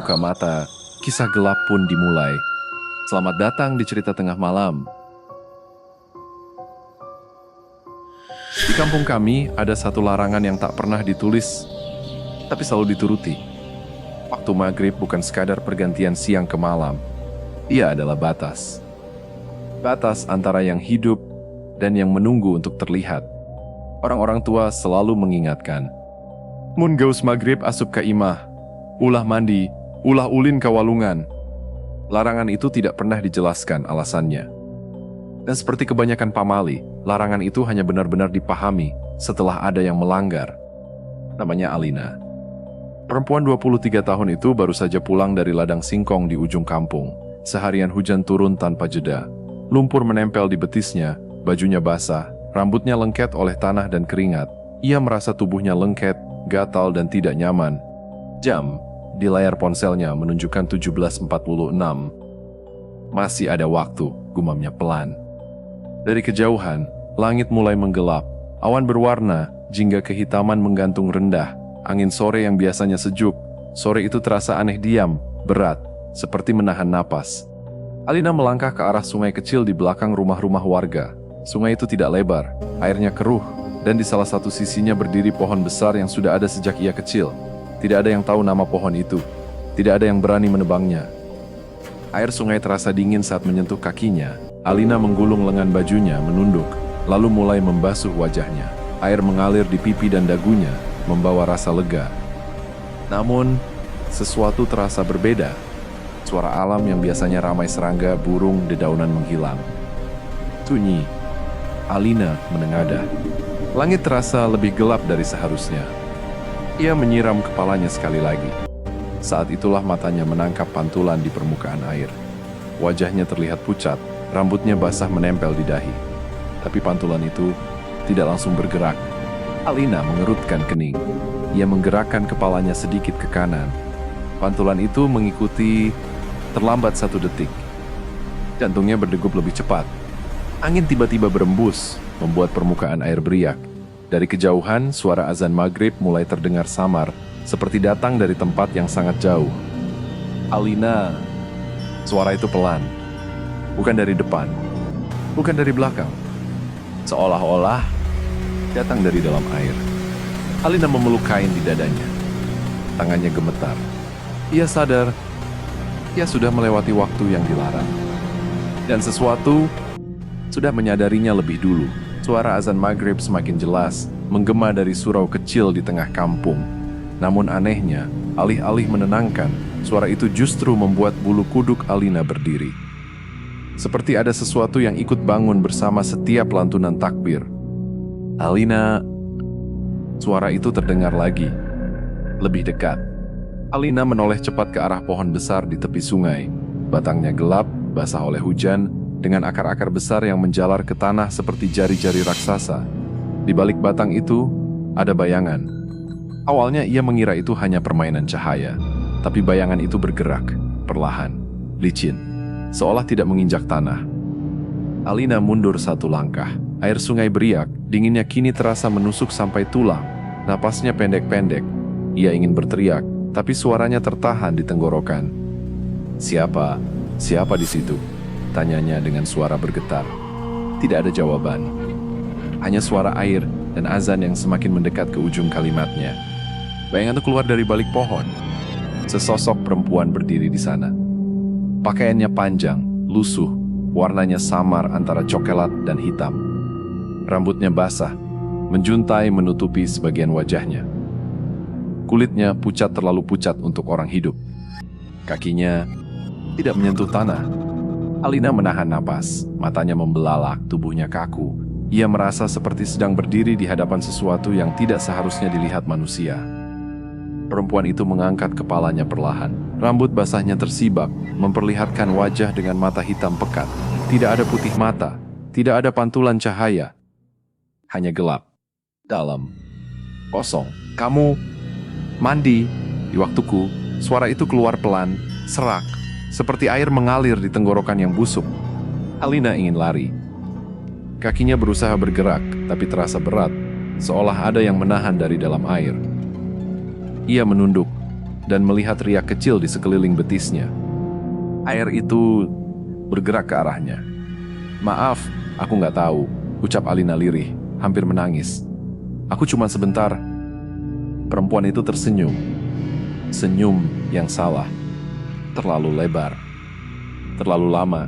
membuka mata, kisah gelap pun dimulai. Selamat datang di Cerita Tengah Malam. Di kampung kami ada satu larangan yang tak pernah ditulis, tapi selalu dituruti. Waktu maghrib bukan sekadar pergantian siang ke malam. Ia adalah batas. Batas antara yang hidup dan yang menunggu untuk terlihat. Orang-orang tua selalu mengingatkan. Mun gaus maghrib asup ka imah, ulah mandi, ulah ulin ka walungan. Larangan itu tidak pernah dijelaskan alasannya. Dan seperti kebanyakan pamali, larangan itu hanya benar-benar dipahami setelah ada yang melanggar. Namanya Alina. Perempuan 23 tahun itu baru saja pulang dari ladang singkong di ujung kampung. Seharian hujan turun tanpa jeda. Lumpur menempel di betisnya, bajunya basah, rambutnya lengket oleh tanah dan keringat. Ia merasa tubuhnya lengket, gatal dan tidak nyaman. Jam di layar ponselnya menunjukkan 17.46. Masih ada waktu, gumamnya pelan. Dari kejauhan, langit mulai menggelap. Awan berwarna, jingga kehitaman menggantung rendah. Angin sore yang biasanya sejuk, sore itu terasa aneh diam, berat, seperti menahan napas. Alina melangkah ke arah sungai kecil di belakang rumah-rumah warga. Sungai itu tidak lebar, airnya keruh, dan di salah satu sisinya berdiri pohon besar yang sudah ada sejak ia kecil. Tidak ada yang tahu nama pohon itu. Tidak ada yang berani menebangnya. Air sungai terasa dingin saat menyentuh kakinya. Alina menggulung lengan bajunya, menunduk, lalu mulai membasuh wajahnya. Air mengalir di pipi dan dagunya, membawa rasa lega. Namun, sesuatu terasa berbeda. Suara alam yang biasanya ramai serangga, burung, dedaunan menghilang. Sunyi. Alina menengadah. Langit terasa lebih gelap dari seharusnya. Ia menyiram kepalanya sekali lagi. Saat itulah matanya menangkap pantulan di permukaan air. Wajahnya terlihat pucat, rambutnya basah menempel di dahi. Tapi pantulan itu tidak langsung bergerak. Alina mengerutkan kening. Ia menggerakkan kepalanya sedikit ke kanan. Pantulan itu mengikuti terlambat 1 detik. Jantungnya berdegup lebih cepat. Angin tiba-tiba berembus, membuat permukaan air beriak. Dari kejauhan, suara azan maghrib mulai terdengar samar, seperti datang dari tempat yang sangat jauh. Alina, suara itu pelan. Bukan dari depan, bukan dari belakang. Seolah-olah datang dari dalam air. Alina memeluk kain di dadanya. Tangannya gemetar. Ia sadar, ia sudah melewati waktu yang dilarang. Dan sesuatu sudah menyadarinya lebih dulu. Suara azan maghrib semakin jelas, menggema dari surau kecil di tengah kampung. Namun anehnya, alih-alih menenangkan, suara itu justru membuat bulu kuduk Alina berdiri. Seperti ada sesuatu yang ikut bangun bersama setiap lantunan takbir. Alina, suara itu terdengar lagi, lebih dekat. Alina menoleh cepat ke arah pohon besar di tepi sungai. Batangnya gelap, basah oleh hujan, dengan akar-akar besar yang menjalar ke tanah seperti jari-jari raksasa. Di balik batang itu, ada bayangan. Awalnya ia mengira itu hanya permainan cahaya, tapi bayangan itu bergerak, perlahan, licin, seolah tidak menginjak tanah. Alina mundur 1 langkah. Air sungai beriak, dinginnya kini terasa menusuk sampai tulang. Napasnya pendek-pendek. Ia ingin berteriak, tapi suaranya tertahan di tenggorokan. Siapa? Siapa di situ? Tanyanya dengan suara bergetar. Tidak ada jawaban. Hanya suara air dan azan yang semakin mendekat ke ujung kalimatnya. Bayangan itu keluar dari balik pohon. Sesosok perempuan berdiri di sana. Pakaiannya panjang, lusuh, warnanya samar antara coklat dan hitam. Rambutnya basah, menjuntai menutupi sebagian wajahnya. Kulitnya pucat terlalu pucat untuk orang hidup. Kakinya tidak menyentuh tanah. Alina menahan napas, matanya membelalak, tubuhnya kaku. Ia merasa seperti sedang berdiri di hadapan sesuatu yang tidak seharusnya dilihat manusia. Perempuan itu mengangkat kepalanya perlahan. Rambut basahnya tersibak, memperlihatkan wajah dengan mata hitam pekat. Tidak ada putih mata, tidak ada pantulan cahaya. Hanya gelap, dalam, kosong. Kamu mandi. Di waktuku, suara itu keluar pelan, serak, seperti air mengalir di tenggorokan yang busuk. Alina ingin lari. Kakinya berusaha bergerak, tapi terasa berat, seolah ada yang menahan dari dalam air. Ia menunduk, dan melihat riak kecil di sekeliling betisnya. Air itu bergerak ke arahnya. "Maaf, aku nggak tahu," ucap Alina lirih, hampir menangis. "Aku cuma sebentar." Perempuan itu tersenyum. Senyum yang salah. Terlalu lebar. Terlalu lama.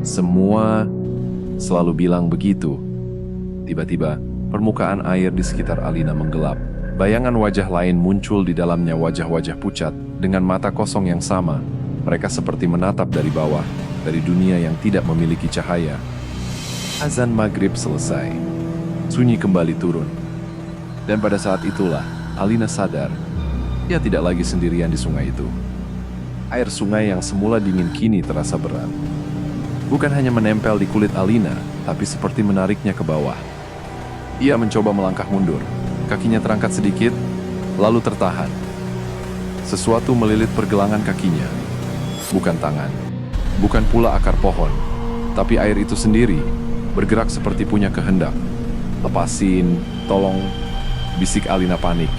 Semua selalu bilang begitu. Tiba-tiba, permukaan air di sekitar Alina menggelap. Bayangan wajah lain muncul di dalamnya, wajah-wajah pucat dengan mata kosong yang sama. Mereka seperti menatap dari bawah, dari dunia yang tidak memiliki cahaya. Azan maghrib selesai. Sunyi kembali turun. Dan pada saat itulah, Alina sadar. Ia tidak lagi sendirian di sungai itu. Air sungai yang semula dingin kini terasa berat. Bukan hanya menempel di kulit Alina, tapi seperti menariknya ke bawah. Ia mencoba melangkah mundur. Kakinya terangkat sedikit, lalu tertahan. Sesuatu melilit pergelangan kakinya. Bukan tangan, bukan pula akar pohon, tapi air itu sendiri, bergerak seperti punya kehendak. "Lepasin, tolong," bisik Alina panik.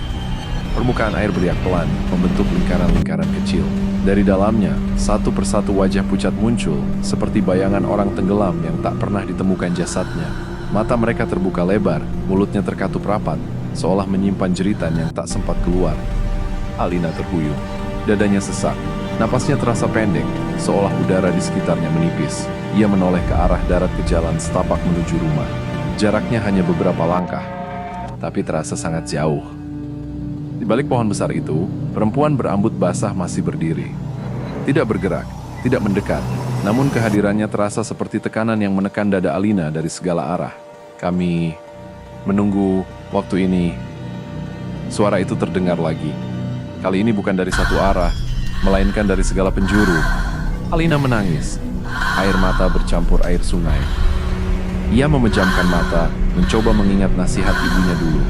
Permukaan air beriak pelan, membentuk lingkaran-lingkaran kecil. Dari dalamnya, satu persatu wajah pucat muncul, seperti bayangan orang tenggelam yang tak pernah ditemukan jasadnya. Mata mereka terbuka lebar, mulutnya terkatup rapat, seolah menyimpan jeritan yang tak sempat keluar. Alina terhuyung, dadanya sesak, napasnya terasa pendek, seolah udara di sekitarnya menipis. Ia menoleh ke arah darat ke jalan setapak menuju rumah. Jaraknya hanya beberapa langkah, tapi terasa sangat jauh. Di balik pohon besar itu, perempuan berambut basah masih berdiri. Tidak bergerak, tidak mendekat, namun kehadirannya terasa seperti tekanan yang menekan dada Alina dari segala arah. "Kami menunggu waktu ini." Suara itu terdengar lagi. Kali ini bukan dari satu arah, melainkan dari segala penjuru. Alina menangis. Air mata bercampur air sungai. Ia memejamkan mata, mencoba mengingat nasihat ibunya dulu.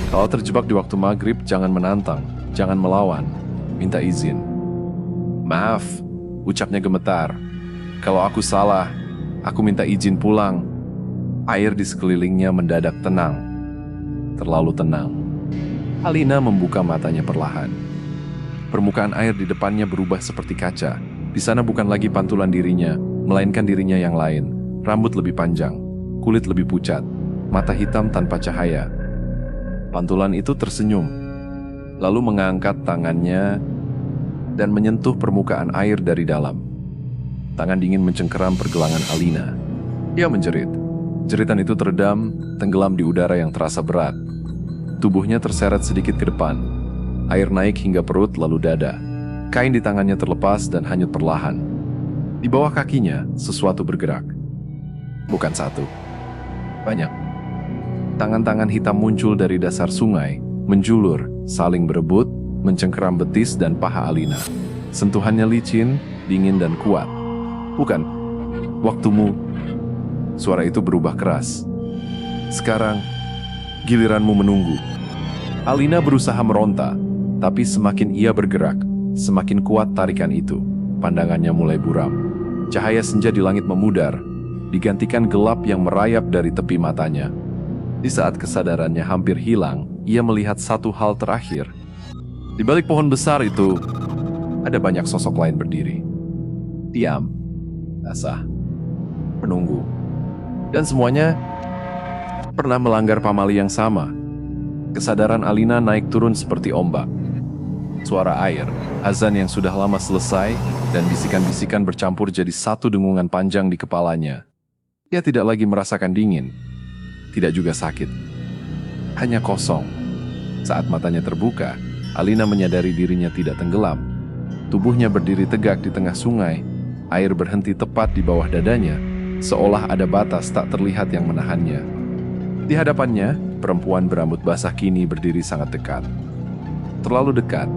Kalau terjebak di waktu maghrib, jangan menantang, jangan melawan, minta izin. "Maaf," ucapnya gemetar. "Kalau aku salah, aku minta izin pulang." Air di sekelilingnya mendadak tenang. Terlalu tenang. Alina membuka matanya perlahan. Permukaan air di depannya berubah seperti kaca. Di sana bukan lagi pantulan dirinya, melainkan dirinya yang lain. Rambut lebih panjang, kulit lebih pucat, mata hitam tanpa cahaya. Pantulan itu tersenyum, lalu mengangkat tangannya dan menyentuh permukaan air dari dalam. Tangan dingin mencengkeram pergelangan Alina. Ia menjerit. Jeritan itu teredam, tenggelam di udara yang terasa berat. Tubuhnya terseret sedikit ke depan. Air naik hingga perut lalu dada. Kain di tangannya terlepas dan hanyut perlahan. Di bawah kakinya, sesuatu bergerak. Bukan satu. Banyak. Tangan-tangan hitam muncul dari dasar sungai, menjulur, saling berebut, mencengkeram betis dan paha Alina. Sentuhannya licin, dingin dan kuat. "Bukan. Waktumu." Suara itu berubah keras. "Sekarang, giliranmu menunggu." Alina berusaha meronta, tapi semakin ia bergerak, semakin kuat tarikan itu. Pandangannya mulai buram. Cahaya senja di langit memudar, digantikan gelap yang merayap dari tepi matanya. Di saat kesadarannya hampir hilang, ia melihat satu hal terakhir. Di balik pohon besar itu, ada banyak sosok lain berdiri. Diam, basah, menunggu. Dan semuanya pernah melanggar pamali yang sama. Kesadaran Alina naik turun seperti ombak. Suara air, azan yang sudah lama selesai, dan bisikan-bisikan bercampur jadi satu dengungan panjang di kepalanya. Ia tidak lagi merasakan dingin, tidak juga sakit. Hanya kosong. Saat matanya terbuka, Alina menyadari dirinya tidak tenggelam. Tubuhnya berdiri tegak di tengah sungai, air berhenti tepat di bawah dadanya, seolah ada batas tak terlihat yang menahannya. Di hadapannya, perempuan berambut basah kini berdiri sangat dekat. Terlalu dekat.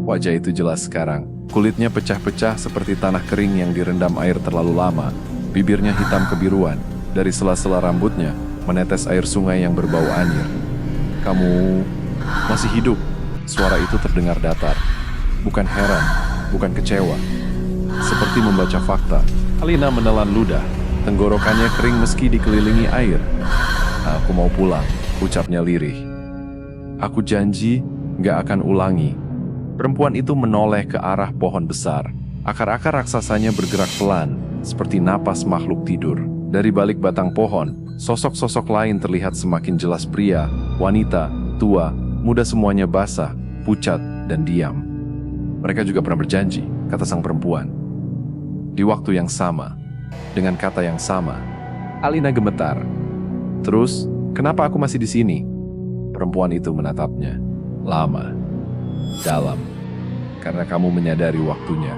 Wajah itu jelas sekarang. Kulitnya pecah-pecah seperti tanah kering yang direndam air terlalu lama. Bibirnya hitam kebiruan. Dari sela-sela rambutnya, menetes air sungai yang berbau anyir. "Kamu masih hidup?" Suara itu terdengar datar. Bukan heran, bukan kecewa. Seperti membaca fakta. Alina menelan ludah. Tenggorokannya kering meski dikelilingi air. "Aku mau pulang," ucapnya lirih. "Aku janji gak akan ulangi." Perempuan itu menoleh ke arah pohon besar. Akar-akar raksasanya bergerak pelan, seperti napas makhluk tidur. Dari balik batang pohon, sosok-sosok lain terlihat semakin jelas. Pria, wanita, tua, muda, semuanya basah, pucat, dan diam. Mereka juga pernah berjanji, kata sang perempuan. Di waktu yang sama, dengan kata yang sama, Alina gemetar. Terus, kenapa aku masih di sini? Perempuan itu menatapnya. Lama. Dalam. Karena kamu menyadari waktunya.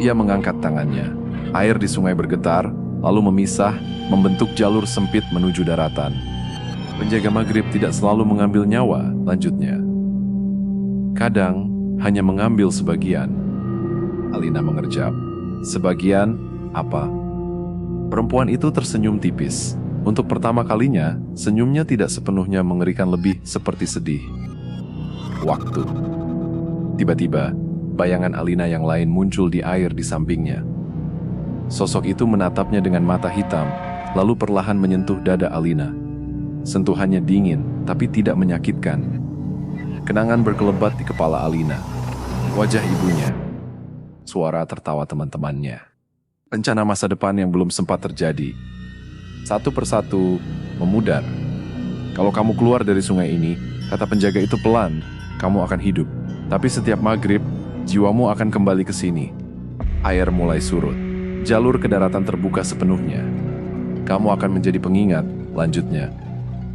Ia mengangkat tangannya. Air di sungai bergetar, lalu memisah, membentuk jalur sempit menuju daratan. Penjaga maghrib tidak selalu mengambil nyawa, lanjutnya. Kadang, hanya mengambil sebagian. Alina mengerjap. Sebagian apa? Perempuan itu tersenyum tipis. Untuk pertama kalinya, senyumnya tidak sepenuhnya mengerikan, lebih seperti sedih. Waktu. Tiba-tiba, bayangan Alina yang lain muncul di air di sampingnya. Sosok itu menatapnya dengan mata hitam, lalu perlahan menyentuh dada Alina. Sentuhannya dingin, tapi tidak menyakitkan. Kenangan berkelebat di kepala Alina. Wajah ibunya. Suara tertawa teman-temannya. Rencana masa depan yang belum sempat terjadi. Satu persatu memudar. Kalau kamu keluar dari sungai ini, kata penjaga itu pelan, kamu akan hidup. Tapi setiap maghrib, jiwamu akan kembali ke sini. Air mulai surut. Jalur ke daratan terbuka sepenuhnya. Kamu akan menjadi pengingat, lanjutnya.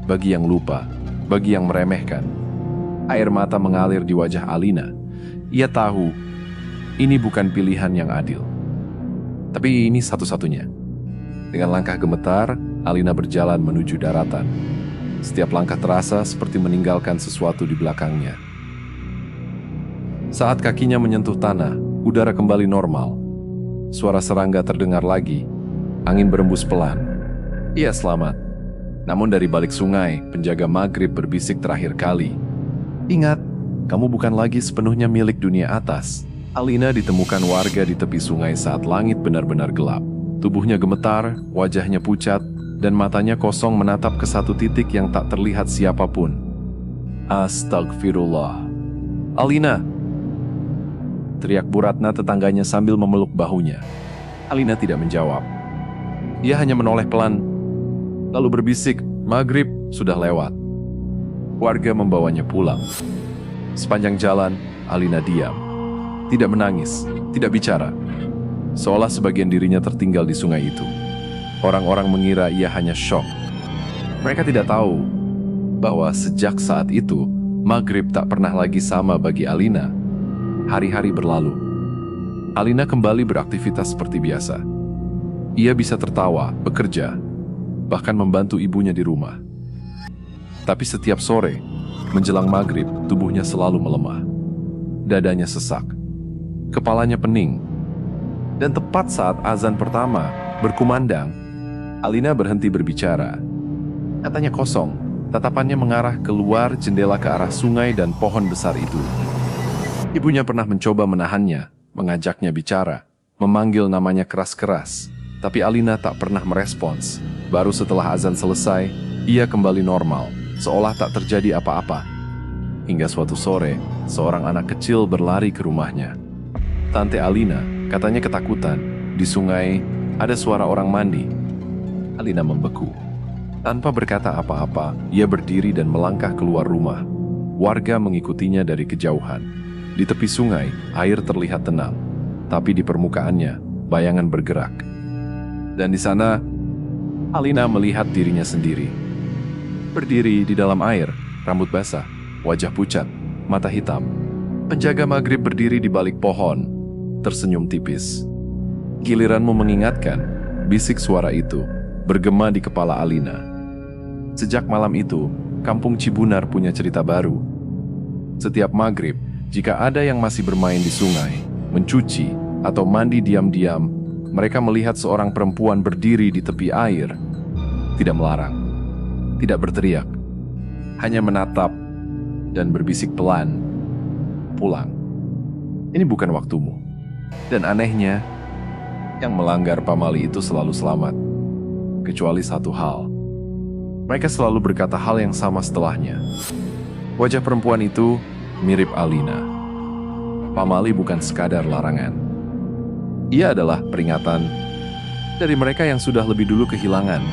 Bagi yang lupa, bagi yang meremehkan. Air mata mengalir di wajah Alina. Ia tahu, ini bukan pilihan yang adil. Tapi ini satu-satunya. Dengan langkah gemetar, Alina berjalan menuju daratan. Setiap langkah terasa seperti meninggalkan sesuatu di belakangnya. Saat kakinya menyentuh tanah, udara kembali normal. Suara serangga terdengar lagi. Angin berembus pelan. Ia selamat. Namun dari balik sungai, penjaga maghrib berbisik terakhir kali. Ingat, kamu bukan lagi sepenuhnya milik dunia atas. Alina ditemukan warga di tepi sungai saat langit benar-benar gelap. Tubuhnya gemetar, wajahnya pucat, dan matanya kosong menatap ke satu titik yang tak terlihat siapapun. Astagfirullah. Alina! Teriak Bu Ratna tetangganya sambil memeluk bahunya. Alina tidak menjawab. Ia hanya menoleh pelan, lalu berbisik, maghrib sudah lewat. Warga membawanya pulang. Sepanjang jalan, Alina diam. Tidak menangis, tidak bicara. Seolah sebagian dirinya tertinggal di sungai itu. Orang-orang mengira ia hanya syok. Mereka tidak tahu bahwa sejak saat itu, maghrib tak pernah lagi sama bagi Alina. Hari-hari berlalu. Alina kembali beraktivitas seperti biasa. Ia bisa tertawa, bekerja, bahkan membantu ibunya di rumah. Tapi setiap sore, menjelang maghrib, tubuhnya selalu melemah. Dadanya sesak. Kepalanya pening. Dan tepat saat azan pertama berkumandang, Alina berhenti berbicara. Matanya kosong, tatapannya mengarah keluar jendela ke arah sungai dan pohon besar itu. Ibunya pernah mencoba menahannya, mengajaknya bicara, memanggil namanya keras-keras. Tapi Alina tak pernah merespons. Baru setelah azan selesai, ia kembali normal, seolah tak terjadi apa-apa. Hingga suatu sore, seorang anak kecil berlari ke rumahnya. Tante Alina katanya ketakutan. Di sungai ada suara orang mandi. Alina membeku. Tanpa berkata apa-apa, ia berdiri dan melangkah keluar rumah. Warga mengikutinya dari kejauhan. Di tepi sungai, air terlihat tenang, tapi di permukaannya, bayangan bergerak. Dan di sana, Alina melihat dirinya sendiri. Berdiri di dalam air, rambut basah, wajah pucat, mata hitam. Penjaga maghrib berdiri di balik pohon, tersenyum tipis. Giliranmu mengingatkan, bisik suara itu, bergema di kepala Alina. Sejak malam itu, kampung Cibunar punya cerita baru. Setiap maghrib, jika ada yang masih bermain di sungai, mencuci, atau mandi diam-diam, mereka melihat seorang perempuan berdiri di tepi air. Tidak melarang, tidak berteriak, hanya menatap dan berbisik pelan, pulang. Ini bukan waktumu. Dan anehnya, yang melanggar pamali itu selalu selamat. Kecuali satu hal. Mereka selalu berkata hal yang sama setelahnya. Wajah perempuan itu mirip Alina. pamali bukan sekadar larangan. Ia adalah peringatan dari mereka yang sudah lebih dulu kehilangan